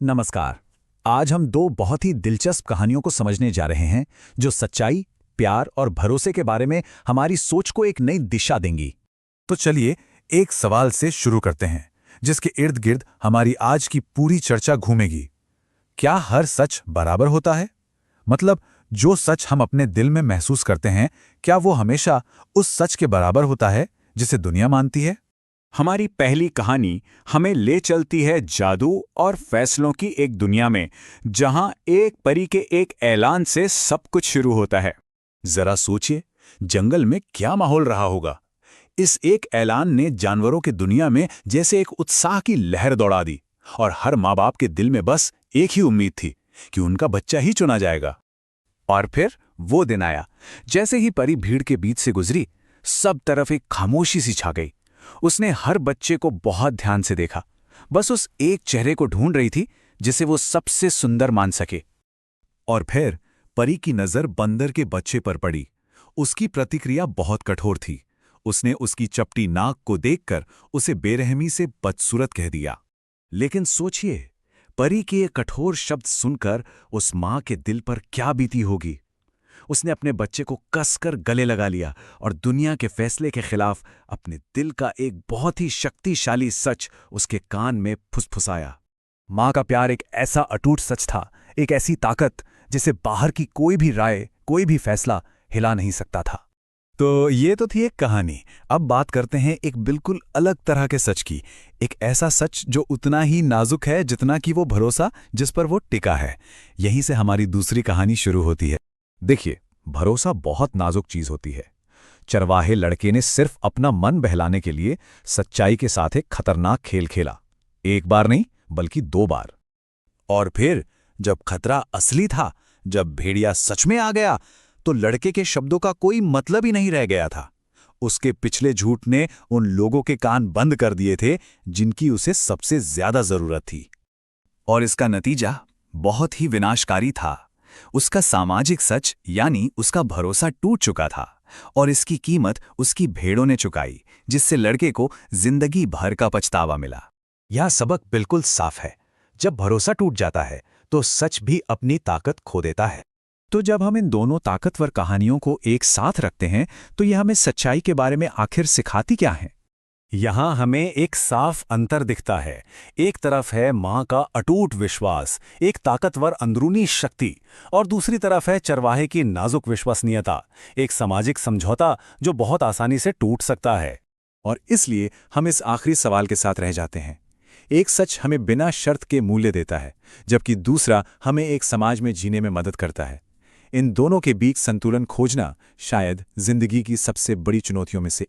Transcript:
नमस्कार। आज हम दो बहुत ही दिलचस्प कहानियों को समझने जा रहे हैं जो सच्चाई, प्यार और भरोसे के बारे में हमारी सोच को एक नई दिशा देंगी। तो चलिए एक सवाल से शुरू करते हैं जिसके इर्द गिर्द हमारी आज की पूरी चर्चा घूमेगी। क्या हर सच बराबर होता है? मतलब जो सच हम अपने दिल में महसूस करते हैं, क्या वो हमेशा उस सच के बराबर होता है जिसे दुनिया मानती है? हमारी पहली कहानी हमें ले चलती है जादू और फैसलों की एक दुनिया में, जहां एक परी के एक ऐलान से सब कुछ शुरू होता है। जरा सोचिए, जंगल में क्या माहौल रहा होगा। इस एक ऐलान ने जानवरों की दुनिया में जैसे एक उत्साह की लहर दौड़ा दी और हर माँ बाप के दिल में बस एक ही उम्मीद थी कि उनका बच्चा ही चुना जाएगा। और फिर वो दिन आया। जैसे ही परी भीड़ के बीच से गुजरी, सब तरफ एक खामोशी सी छा गई। उसने हर बच्चे को बहुत ध्यान से देखा, बस उस एक चेहरे को ढूंढ रही थी जिसे वो सबसे सुंदर मान सके। और फिर परी की नजर बंदर के बच्चे पर पड़ी। उसकी प्रतिक्रिया बहुत कठोर थी। उसने उसकी चपटी नाक को देखकर उसे बेरहमी से बदसूरत कह दिया। लेकिन सोचिए, परी के ये कठोर शब्द सुनकर उस मां के दिल पर क्या बीती होगी। उसने अपने बच्चे को कसकर गले लगा लिया और दुनिया के फैसले के खिलाफ अपने दिल का एक बहुत ही शक्तिशाली सच उसके कान में फुसफुसाया। माँ का प्यार एक ऐसा अटूट सच था, एक ऐसी ताकत जिसे बाहर की कोई भी राय, कोई भी फैसला हिला नहीं सकता था। तो ये तो थी एक कहानी। अब बात करते हैं एक बिल्कुल अलग तरह के सच की। एक ऐसा सच जो उतना ही नाजुक है जितना कि वो भरोसा जिस पर वो टिका है। यहीं से हमारी दूसरी कहानी शुरू होती है। देखिए, भरोसा बहुत नाजुक चीज होती है। चरवाहे लड़के ने सिर्फ अपना मन बहलाने के लिए सच्चाई के साथ एक खतरनाक खेल खेला। एक बार नहीं, बल्कि 2 बार। और फिर जब खतरा असली था, जब भेड़िया सच में आ गया, तो लड़के के शब्दों का कोई मतलब ही नहीं रह गया था। उसके पिछले झूठ ने उन लोगों के कान बंद कर दिए थे जिनकी उसे सबसे ज्यादा जरूरत थी। और इसका नतीजा बहुत ही विनाशकारी था। उसका सामाजिक सच यानी उसका भरोसा टूट चुका था और इसकी कीमत उसकी भेड़ों ने चुकाई, जिससे लड़के को जिंदगी भर का पछतावा मिला। यह सबक बिल्कुल साफ है। जब भरोसा टूट जाता है तो सच भी अपनी ताकत खो देता है। तो जब हम इन दोनों ताकतवर कहानियों को एक साथ रखते हैं तो यह हमें सच्चाई के बारे में आखिर सिखाती क्या है? यहां हमें एक साफ अंतर दिखता है। एक तरफ है मां का अटूट विश्वास, एक ताकतवर अंदरूनी शक्ति, और दूसरी तरफ है चरवाहे की नाजुक विश्वसनीयता, एक सामाजिक समझौता जो बहुत आसानी से टूट सकता है। और इसलिए हम इस आखिरी सवाल के साथ रह जाते हैं। एक सच हमें बिना शर्त के मूल्य देता है, जबकि दूसरा हमें एक समाज में जीने में मदद करता है। इन दोनों के बीच संतुलन खोजना शायद जिंदगी की सबसे बड़ी चुनौतियों में से